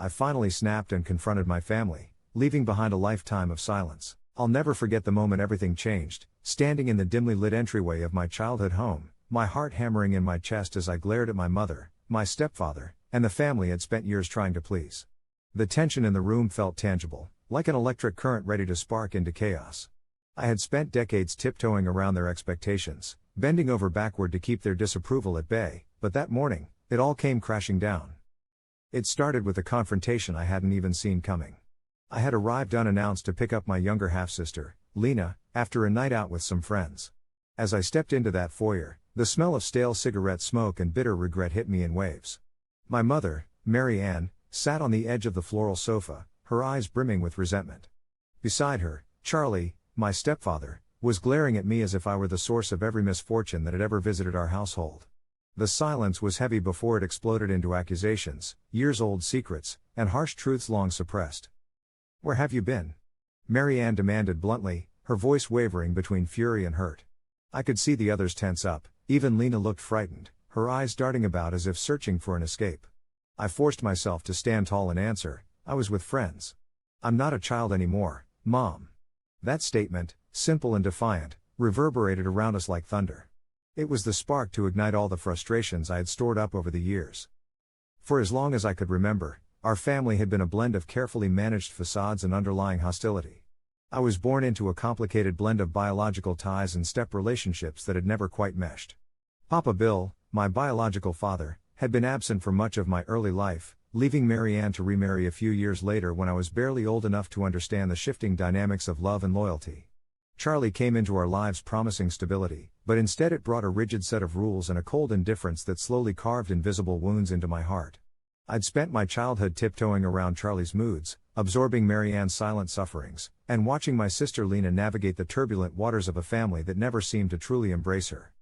I finally snapped and confronted my family, leaving behind a lifetime of silence. I'll never forget the moment everything changed, standing in the dimly lit entryway of my childhood home, my heart hammering in my chest as I glared at my mother, my stepfather, and the family I'd spent years trying to please. The tension in the room felt tangible, like an electric current ready to spark into chaos. I had spent decades tiptoeing around their expectations, bending over backward to keep their disapproval at bay, but that morning, it all came crashing down. It started with a confrontation I hadn't even seen coming. I had arrived unannounced to pick up my younger half-sister, Lena, after a night out with some friends. As I stepped into that foyer, the smell of stale cigarette smoke and bitter regret hit me in waves. My mother, Mary Ann, sat on the edge of the floral sofa, her eyes brimming with resentment. Beside her, Charlie, my stepfather, was glaring at me as if I were the source of every misfortune that had ever visited our household. The silence was heavy before it exploded into accusations, years-old secrets, and harsh truths long suppressed. "Where have you been?" Mary Ann demanded bluntly, her voice wavering between fury and hurt. I could see the others tense up, even Lena looked frightened, her eyes darting about as if searching for an escape. I forced myself to stand tall and answer, "I was with friends. I'm not a child anymore, Mom." That statement, simple and defiant, reverberated around us like thunder. It was the spark to ignite all the frustrations I had stored up over the years. For as long as I could remember, our family had been a blend of carefully managed facades and underlying hostility. I was born into a complicated blend of biological ties and step relationships that had never quite meshed. Papa Bill, my biological father, had been absent for much of my early life, leaving Mary Ann to remarry a few years later when I was barely old enough to understand the shifting dynamics of love and loyalty. Charlie came into our lives promising stability, but instead it brought a rigid set of rules and a cold indifference that slowly carved invisible wounds into my heart. I'd spent my childhood tiptoeing around Charlie's moods, absorbing Mary Ann's silent sufferings, and watching my sister Lena navigate the turbulent waters of a family that never seemed to truly embrace her.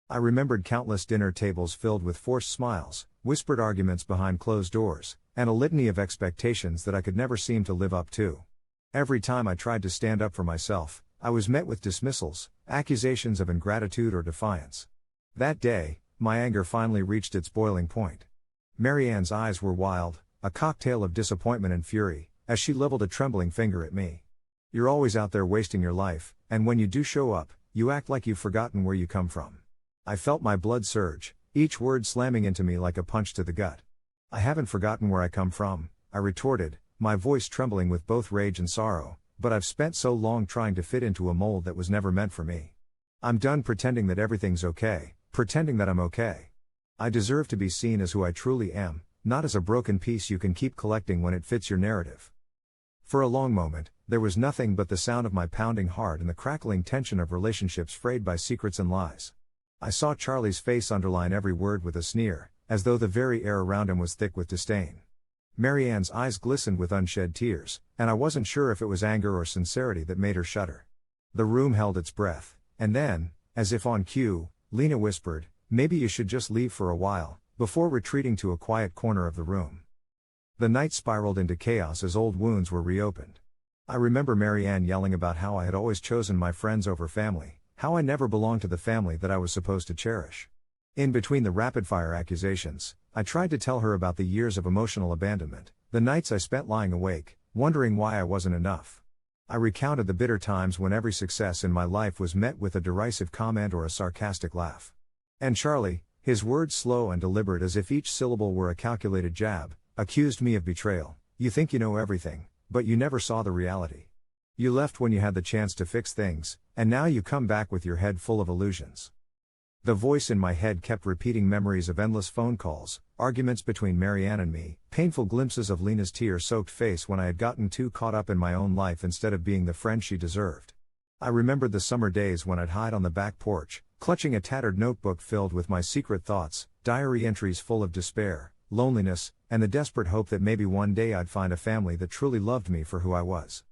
I remembered countless dinner tables filled with forced smiles, whispered arguments behind closed doors, and a litany of expectations that I could never seem to live up to. Every time I tried to stand up for myself, I was met with dismissals, accusations of ingratitude or defiance. That day, my anger finally reached its boiling point. Mary Ann's eyes were wild, a cocktail of disappointment and fury, as she leveled a trembling finger at me. "You're always out there wasting your life, and when you do show up, you act like you've forgotten where you come from." I felt my blood surge, each word slamming into me like a punch to the gut. "I haven't forgotten where I come from," I retorted, my voice trembling with both rage and sorrow, "but I've spent so long trying to fit into a mold that was never meant for me. I'm done pretending that everything's okay, pretending that I'm okay. I deserve to be seen as who I truly am, not as a broken piece you can keep collecting when it fits your narrative." For a long moment, there was nothing but the sound of my pounding heart and the crackling tension of relationships frayed by secrets and lies. I saw Charlie's face underline every word with a sneer, as though the very air around him was thick with disdain. Mary Ann's eyes glistened with unshed tears, and I wasn't sure if it was anger or sincerity that made her shudder. The room held its breath, and then, as if on cue, Lena whispered, "Maybe you should just leave for a while," before retreating to a quiet corner of the room. The night spiraled into chaos as old wounds were reopened. I remember Mary Ann yelling about how I had always chosen my friends over family, how I never belonged to the family that I was supposed to cherish. In between the rapid-fire accusations, I tried to tell her about the years of emotional abandonment, the nights I spent lying awake, wondering why I wasn't enough. I recounted the bitter times when every success in my life was met with a derisive comment or a sarcastic laugh. And Charlie, his words slow and deliberate as if each syllable were a calculated jab, accused me of betrayal. "You think you know everything, but you never saw the reality. You left when you had the chance to fix things, and now you come back with your head full of illusions." The voice in my head kept repeating memories of endless phone calls, arguments between Mary Ann and me, painful glimpses of Lena's tear-soaked face when I had gotten too caught up in my own life instead of being the friend she deserved. I remembered the summer days when I'd hide on the back porch, clutching a tattered notebook filled with my secret thoughts, diary entries full of despair, loneliness, and the desperate hope that maybe one day I'd find a family that truly loved me for who I was.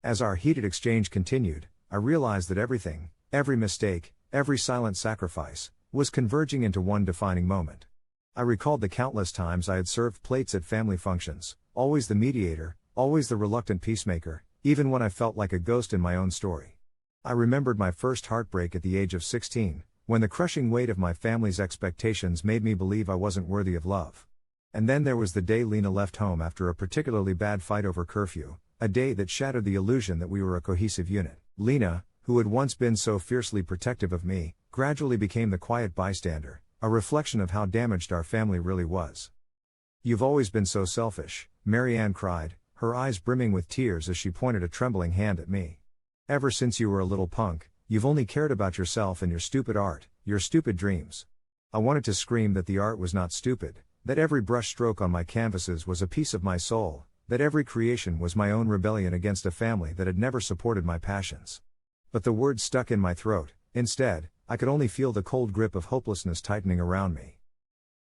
As our heated exchange continued, I realized that everything, every mistake, every silent sacrifice, was converging into one defining moment. I recalled the countless times I had served plates at family functions, always the mediator, always the reluctant peacemaker, even when I felt like a ghost in my own story. I remembered my first heartbreak at the age of 16, when the crushing weight of my family's expectations made me believe I wasn't worthy of love. And then there was the day Lena left home after a particularly bad fight over curfew, a day that shattered the illusion that we were a cohesive unit. Lena, who had once been so fiercely protective of me, gradually became the quiet bystander, a reflection of how damaged our family really was. "You've always been so selfish," Marianne cried, her eyes brimming with tears as she pointed a trembling hand at me. "Ever since you were a little punk, you've only cared about yourself and your stupid art, your stupid dreams." I wanted to scream that the art was not stupid, that every brushstroke on my canvases was a piece of my soul, that every creation was my own rebellion against a family that had never supported my passions. But the words stuck in my throat. Instead, I could only feel the cold grip of hopelessness tightening around me.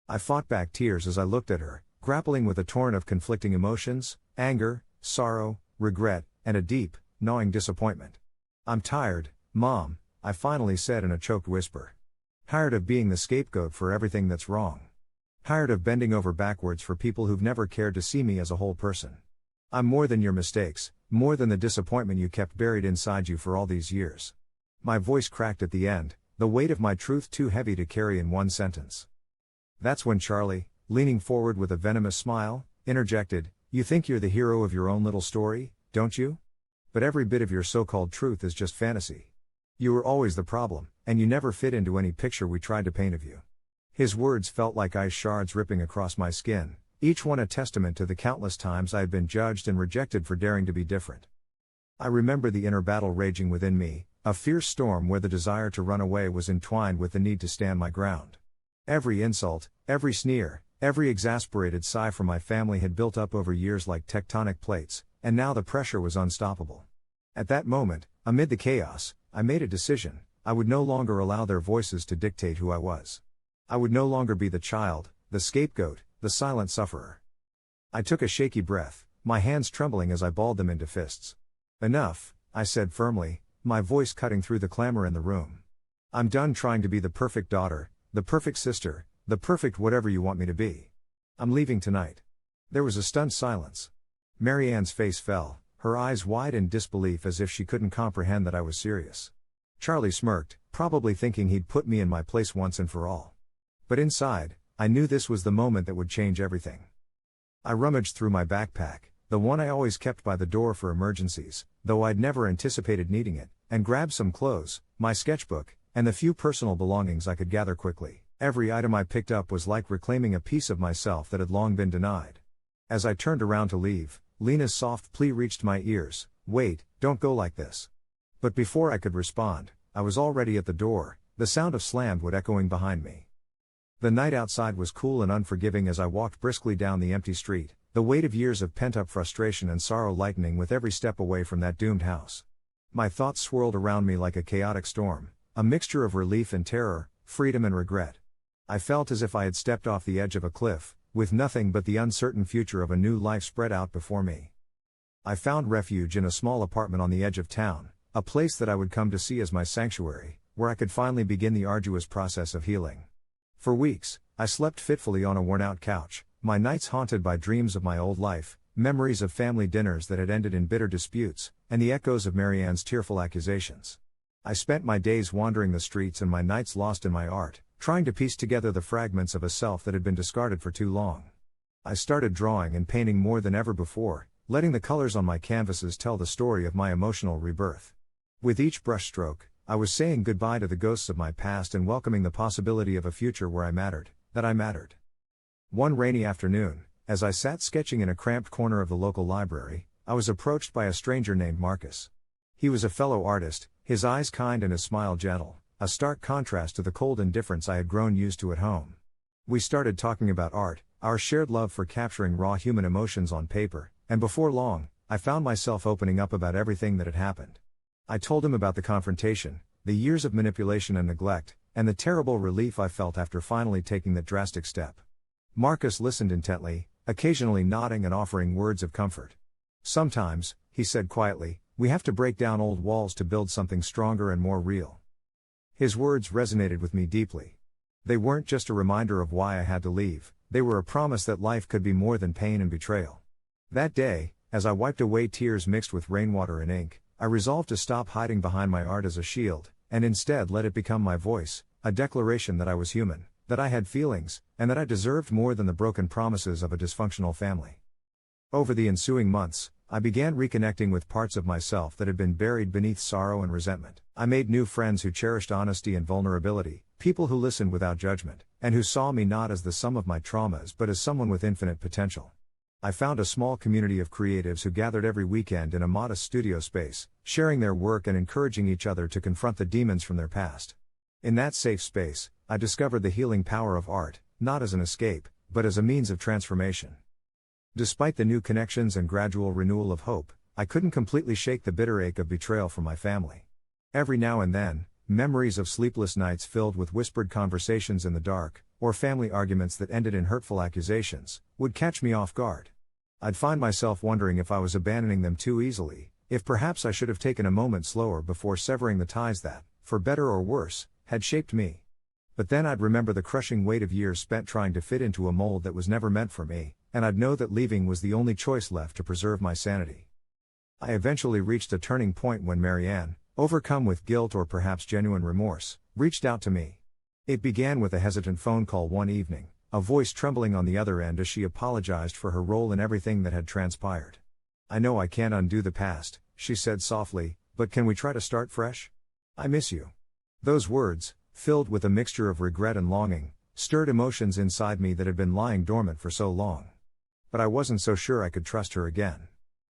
I fought back tears as I looked at her, grappling with a torrent of conflicting emotions, anger, sorrow, regret, and a deep, gnawing disappointment. "I'm tired, Mom," I finally said in a choked whisper. "Tired of being the scapegoat for everything that's wrong. Tired of bending over backwards for people who've never cared to see me as a whole person. I'm more than your mistakes, more than the disappointment you kept buried inside you for all these years." My voice cracked at the end, the weight of my truth too heavy to carry in one sentence. That's when Charlie, leaning forward with a venomous smile, interjected, "You think you're the hero of your own little story, don't you? But every bit of your so-called truth is just fantasy. You were always the problem, and you never fit into any picture we tried to paint of you." His words felt like ice shards ripping across my skin, each one a testament to the countless times I had been judged and rejected for daring to be different. I remember the inner battle raging within me, a fierce storm where the desire to run away was entwined with the need to stand my ground. Every insult, every sneer, every exasperated sigh from my family had built up over years like tectonic plates, and now the pressure was unstoppable. At that moment, amid the chaos, I made a decision. I would no longer allow their voices to dictate who I was. I would no longer be the child, the scapegoat, the silent sufferer. I took a shaky breath, my hands trembling as I balled them into fists. "Enough," I said firmly, my voice cutting through the clamor in the room. "I'm done trying to be the perfect daughter, the perfect sister, the perfect whatever you want me to be. I'm leaving tonight." There was a stunned silence. Marianne's face fell, her eyes wide in disbelief as if she couldn't comprehend that I was serious. Charlie smirked, probably thinking he'd put me in my place once and for all. But inside, I knew this was the moment that would change everything. I rummaged through my backpack, the one I always kept by the door for emergencies, though I'd never anticipated needing it, and grabbed some clothes, my sketchbook, and the few personal belongings I could gather quickly. Every item I picked up was like reclaiming a piece of myself that had long been denied. As I turned around to leave, Lena's soft plea reached my ears, "Wait, don't go like this." But before I could respond, I was already at the door, the sound of slammed wood echoing behind me. The night outside was cool and unforgiving as I walked briskly down the empty street, the weight of years of pent-up frustration and sorrow lightening with every step away from that doomed house. My thoughts swirled around me like a chaotic storm, a mixture of relief and terror, freedom and regret. I felt as if I had stepped off the edge of a cliff, with nothing but the uncertain future of a new life spread out before me. I found refuge in a small apartment on the edge of town, a place that I would come to see as my sanctuary, where I could finally begin the arduous process of healing. For weeks, I slept fitfully on a worn-out couch, my nights haunted by dreams of my old life, memories of family dinners that had ended in bitter disputes, and the echoes of Marianne's tearful accusations. I spent my days wandering the streets and my nights lost in my art, trying to piece together the fragments of a self that had been discarded for too long. I started drawing and painting more than ever before, letting the colors on my canvases tell the story of my emotional rebirth. With each brushstroke, I was saying goodbye to the ghosts of my past and welcoming the possibility of a future where I mattered, that I mattered. One rainy afternoon, as I sat sketching in a cramped corner of the local library, I was approached by a stranger named Marcus. He was a fellow artist, his eyes kind and his smile gentle, a stark contrast to the cold indifference I had grown used to at home. We started talking about art, our shared love for capturing raw human emotions on paper, and before long, I found myself opening up about everything that had happened. I told him about the confrontation, the years of manipulation and neglect, and the terrible relief I felt after finally taking that drastic step. Marcus listened intently, occasionally nodding and offering words of comfort. "Sometimes," he said quietly, "we have to break down old walls to build something stronger and more real." His words resonated with me deeply. They weren't just a reminder of why I had to leave, they were a promise that life could be more than pain and betrayal. That day, as I wiped away tears mixed with rainwater and ink, I resolved to stop hiding behind my art as a shield, and instead let it become my voice, a declaration that I was human, that I had feelings, and that I deserved more than the broken promises of a dysfunctional family. Over the ensuing months, I began reconnecting with parts of myself that had been buried beneath sorrow and resentment. I made new friends who cherished honesty and vulnerability, people who listened without judgment, and who saw me not as the sum of my traumas but as someone with infinite potential. I found a small community of creatives who gathered every weekend in a modest studio space, sharing their work and encouraging each other to confront the demons from their past. In that safe space, I discovered the healing power of art, not as an escape, but as a means of transformation. Despite the new connections and gradual renewal of hope, I couldn't completely shake the bitter ache of betrayal from my family. Every now and then, memories of sleepless nights filled with whispered conversations in the dark, or family arguments that ended in hurtful accusations, would catch me off guard. I'd find myself wondering if I was abandoning them too easily, if perhaps I should have taken a moment slower before severing the ties that, for better or worse, had shaped me. But then I'd remember the crushing weight of years spent trying to fit into a mold that was never meant for me, and I'd know that leaving was the only choice left to preserve my sanity. I eventually reached a turning point when Marianne, overcome with guilt or perhaps genuine remorse, reached out to me. It began with a hesitant phone call one evening, a voice trembling on the other end as she apologized for her role in everything that had transpired. "I know I can't undo the past," she said softly, "but can we try to start fresh? I miss you." Those words, filled with a mixture of regret and longing, stirred emotions inside me that had been lying dormant for so long. But I wasn't so sure I could trust her again.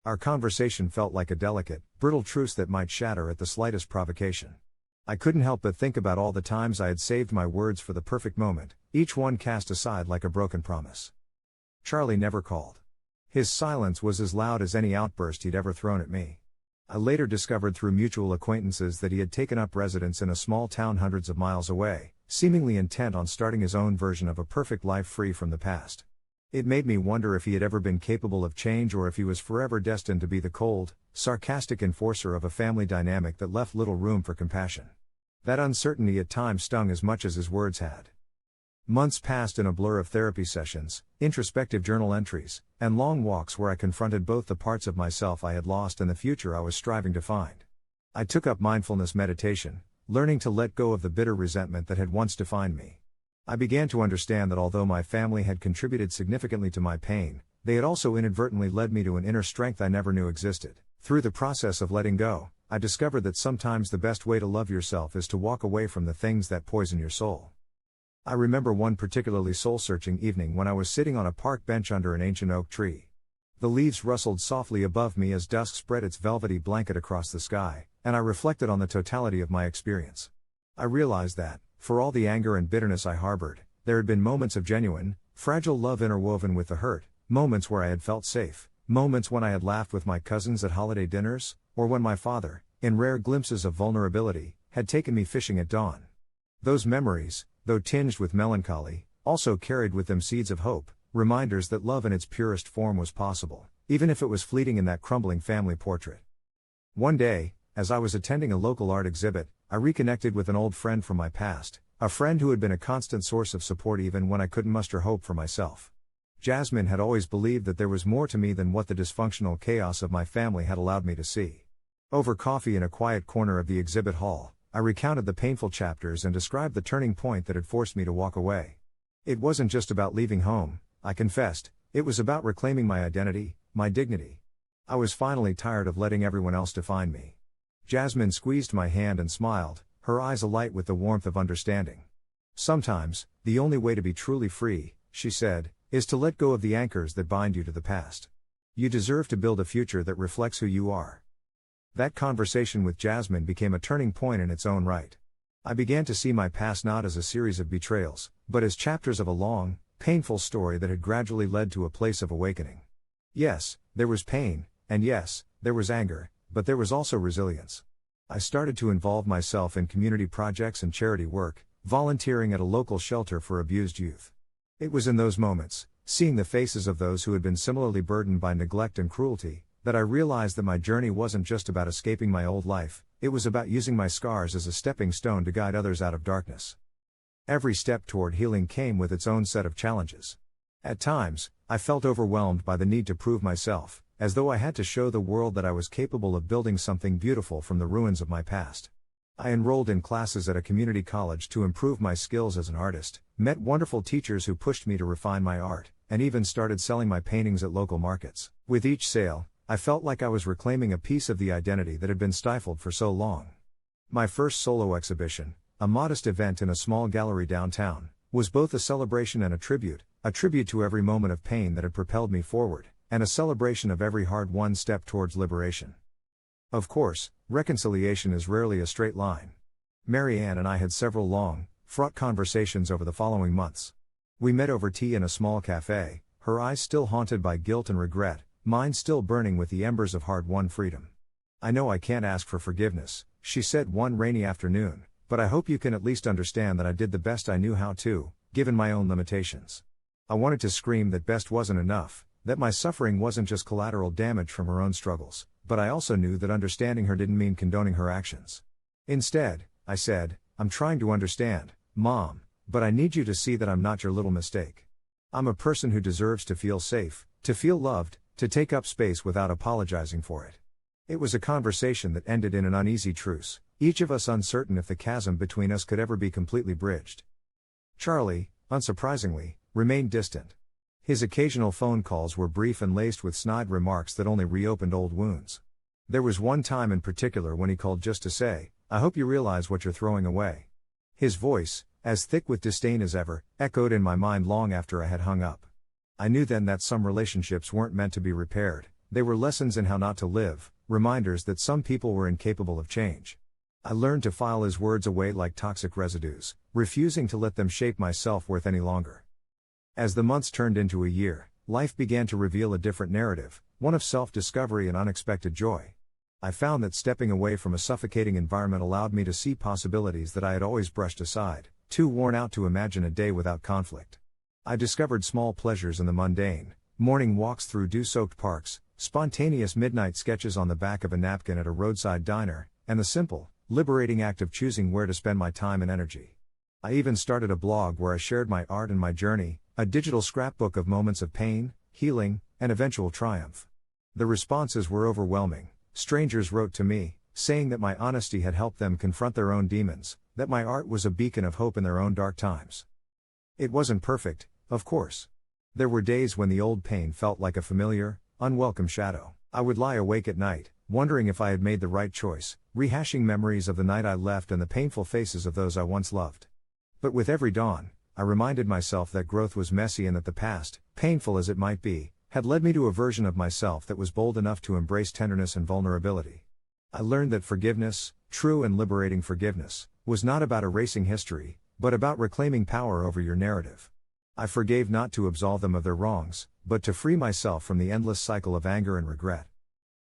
Our conversation felt like a delicate, brittle truce that might shatter at the slightest provocation. I couldn't help but think about all the times I had saved my words for the perfect moment, each one cast aside like a broken promise. Charlie never called. His silence was as loud as any outburst he'd ever thrown at me. I later discovered through mutual acquaintances that he had taken up residence in a small town hundreds of miles away, seemingly intent on starting his own version of a perfect life free from the past. It made me wonder if he had ever been capable of change or if he was forever destined to be the cold, sarcastic enforcer of a family dynamic that left little room for compassion. That uncertainty at times stung as much as his words had. Months passed in a blur of therapy sessions, introspective journal entries, and long walks where I confronted both the parts of myself I had lost and the future I was striving to find. I took up mindfulness meditation, learning to let go of the bitter resentment that had once defined me. I began to understand that although my family had contributed significantly to my pain, they had also inadvertently led me to an inner strength I never knew existed. Through the process of letting go, I discovered that sometimes the best way to love yourself is to walk away from the things that poison your soul. I remember one particularly soul-searching evening when I was sitting on a park bench under an ancient oak tree. The leaves rustled softly above me as dusk spread its velvety blanket across the sky, and I reflected on the totality of my experience. I realized that, for all the anger and bitterness I harbored, there had been moments of genuine, fragile love interwoven with the hurt, moments where I had felt safe, moments when I had laughed with my cousins at holiday dinners, or when my father, in rare glimpses of vulnerability, had taken me fishing at dawn. Those memories, though tinged with melancholy, also carried with them seeds of hope, reminders that love in its purest form was possible, even if it was fleeting in that crumbling family portrait. One day, as I was attending a local art exhibit, I reconnected with an old friend from my past, a friend who had been a constant source of support even when I couldn't muster hope for myself. Jasmine had always believed that there was more to me than what the dysfunctional chaos of my family had allowed me to see. Over coffee in a quiet corner of the exhibit hall, I recounted the painful chapters and described the turning point that had forced me to walk away. It wasn't just about leaving home, I confessed, it was about reclaiming my identity, my dignity. I was finally tired of letting everyone else define me. Jasmine squeezed my hand and smiled, her eyes alight with the warmth of understanding. "Sometimes, the only way to be truly free," she said, "is to let go of the anchors that bind you to the past. You deserve to build a future that reflects who you are." That conversation with Jasmine became a turning point in its own right. I began to see my past not as a series of betrayals, but as chapters of a long, painful story that had gradually led to a place of awakening. Yes, there was pain, and yes, there was anger, but there was also resilience. I started to involve myself in community projects and charity work, volunteering at a local shelter for abused youth. It was in those moments, seeing the faces of those who had been similarly burdened by neglect and cruelty, that I realized that my journey wasn't just about escaping my old life, it was about using my scars as a stepping stone to guide others out of darkness. Every step toward healing came with its own set of challenges. At times, I felt overwhelmed by the need to prove myself, as though I had to show the world that I was capable of building something beautiful from the ruins of my past. I enrolled in classes at a community college to improve my skills as an artist, met wonderful teachers who pushed me to refine my art, and even started selling my paintings at local markets. With each sale, I felt like I was reclaiming a piece of the identity that had been stifled for so long. My first solo exhibition, a modest event in a small gallery downtown, was both a celebration and a tribute to every moment of pain that had propelled me forward, and a celebration of every hard-won step towards liberation. Of course, reconciliation is rarely a straight line. Mary Ann and I had several long, fraught conversations over the following months. We met over tea in a small cafe, her eyes still haunted by guilt and regret, mine still burning with the embers of hard-won freedom. "I know I can't ask for forgiveness," she said one rainy afternoon, "but I hope you can at least understand that I did the best I knew how to, given my own limitations." I wanted to scream that best wasn't enough, that my suffering wasn't just collateral damage from her own struggles, but I also knew that understanding her didn't mean condoning her actions. Instead, I said, "I'm trying to understand, Mom, but I need you to see that I'm not your little mistake. I'm a person who deserves to feel safe, to feel loved, to take up space without apologizing for it." It was a conversation that ended in an uneasy truce, each of us uncertain if the chasm between us could ever be completely bridged. Charlie, unsurprisingly, remained distant. His occasional phone calls were brief and laced with snide remarks that only reopened old wounds. There was one time in particular when he called just to say, "I hope you realize what you're throwing away." His voice, as thick with disdain as ever, echoed in my mind long after I had hung up. I knew then that some relationships weren't meant to be repaired, they were lessons in how not to live, reminders that some people were incapable of change. I learned to file his words away like toxic residues, refusing to let them shape my self-worth any longer. As the months turned into a year, life began to reveal a different narrative, one of self-discovery and unexpected joy. I found that stepping away from a suffocating environment allowed me to see possibilities that I had always brushed aside, too worn out to imagine a day without conflict. I discovered small pleasures in the mundane, morning walks through dew-soaked parks, spontaneous midnight sketches on the back of a napkin at a roadside diner, and the simple, liberating act of choosing where to spend my time and energy. I even started a blog where I shared my art and my journey, a digital scrapbook of moments of pain, healing, and eventual triumph. The responses were overwhelming. Strangers wrote to me, saying that my honesty had helped them confront their own demons, that my art was a beacon of hope in their own dark times. It wasn't perfect, of course. There were days when the old pain felt like a familiar, unwelcome shadow. I would lie awake at night, wondering if I had made the right choice, rehashing memories of the night I left and the painful faces of those I once loved. But with every dawn, I reminded myself that growth was messy and that the past, painful as it might be, had led me to a version of myself that was bold enough to embrace tenderness and vulnerability. I learned that forgiveness, true and liberating forgiveness, was not about erasing history, but about reclaiming power over your narrative. I forgave not to absolve them of their wrongs, but to free myself from the endless cycle of anger and regret.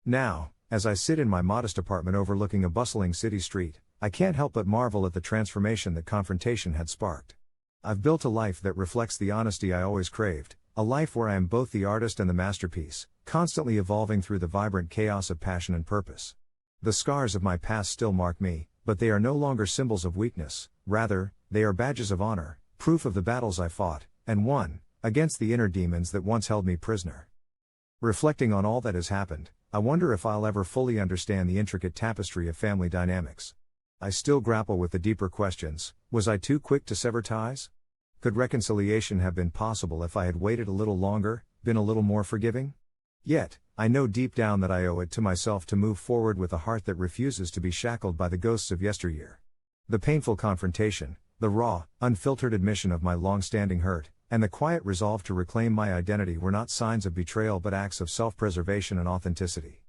Now, as I sit in my modest apartment overlooking a bustling city street, I can't help but marvel at the transformation that confrontation had sparked. I've built a life that reflects the honesty I always craved, a life where I am both the artist and the masterpiece, constantly evolving through the vibrant chaos of passion and purpose. The scars of my past still mark me, but they are no longer symbols of weakness, rather, they are badges of honor, proof of the battles I fought, and won, against the inner demons that once held me prisoner. Reflecting on all that has happened, I wonder if I'll ever fully understand the intricate tapestry of family dynamics. I still grapple with the deeper questions. Was I too quick to sever ties? Could reconciliation have been possible if I had waited a little longer, been a little more forgiving? Yet, I know deep down that I owe it to myself to move forward with a heart that refuses to be shackled by the ghosts of yesteryear. The painful confrontation, the raw, unfiltered admission of my long-standing hurt, and the quiet resolve to reclaim my identity were not signs of betrayal but acts of self-preservation and authenticity.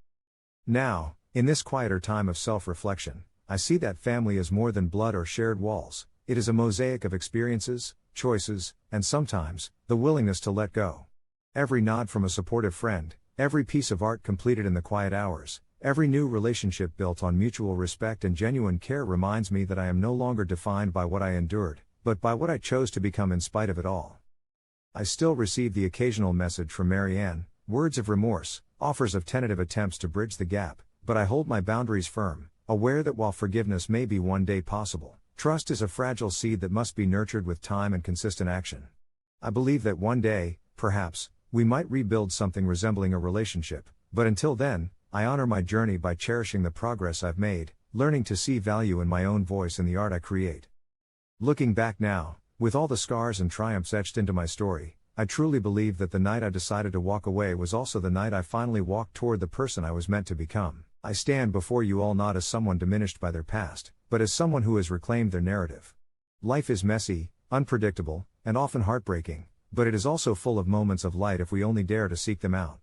Now, in this quieter time of self-reflection, I see that family is more than blood or shared walls. It is a mosaic of experiences, choices, and sometimes, the willingness to let go. Every nod from a supportive friend, every piece of art completed in the quiet hours, every new relationship built on mutual respect and genuine care reminds me that I am no longer defined by what I endured, but by what I chose to become in spite of it all. I still receive the occasional message from Mary Ann, words of remorse, offers of tentative attempts to bridge the gap, but I hold my boundaries firm, aware that while forgiveness may be one day possible, trust is a fragile seed that must be nurtured with time and consistent action. I believe that one day, perhaps, we might rebuild something resembling a relationship, but until then, I honor my journey by cherishing the progress I've made, learning to see value in my own voice and the art I create. Looking back now, with all the scars and triumphs etched into my story, I truly believe that the night I decided to walk away was also the night I finally walked toward the person I was meant to become. I stand before you all not as someone diminished by their past, but as someone who has reclaimed their narrative. Life is messy, unpredictable, and often heartbreaking, but it is also full of moments of light if we only dare to seek them out.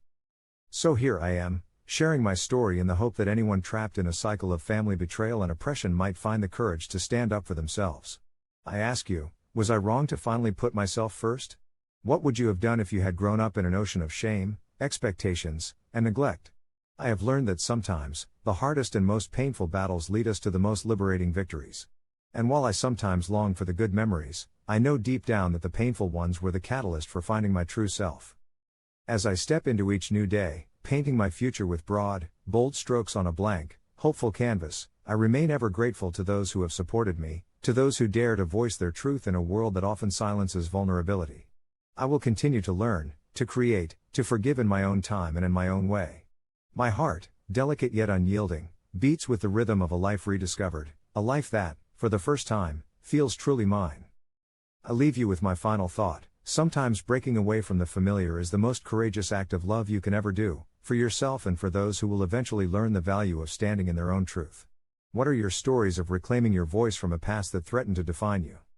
So here I am, sharing my story in the hope that anyone trapped in a cycle of family betrayal and oppression might find the courage to stand up for themselves. I ask you, was I wrong to finally put myself first? What would you have done if you had grown up in an ocean of shame, expectations, and neglect? I have learned that sometimes, the hardest and most painful battles lead us to the most liberating victories. And while I sometimes long for the good memories, I know deep down that the painful ones were the catalyst for finding my true self. As I step into each new day, painting my future with broad, bold strokes on a blank, hopeful canvas, I remain ever grateful to those who have supported me, to those who dare to voice their truth in a world that often silences vulnerability. I will continue to learn, to create, to forgive in my own time and in my own way. My heart, delicate yet unyielding, beats with the rhythm of a life rediscovered, a life that, for the first time, feels truly mine. I leave you with my final thought: sometimes breaking away from the familiar is the most courageous act of love you can ever do, for yourself and for those who will eventually learn the value of standing in their own truth. What are your stories of reclaiming your voice from a past that threatened to define you?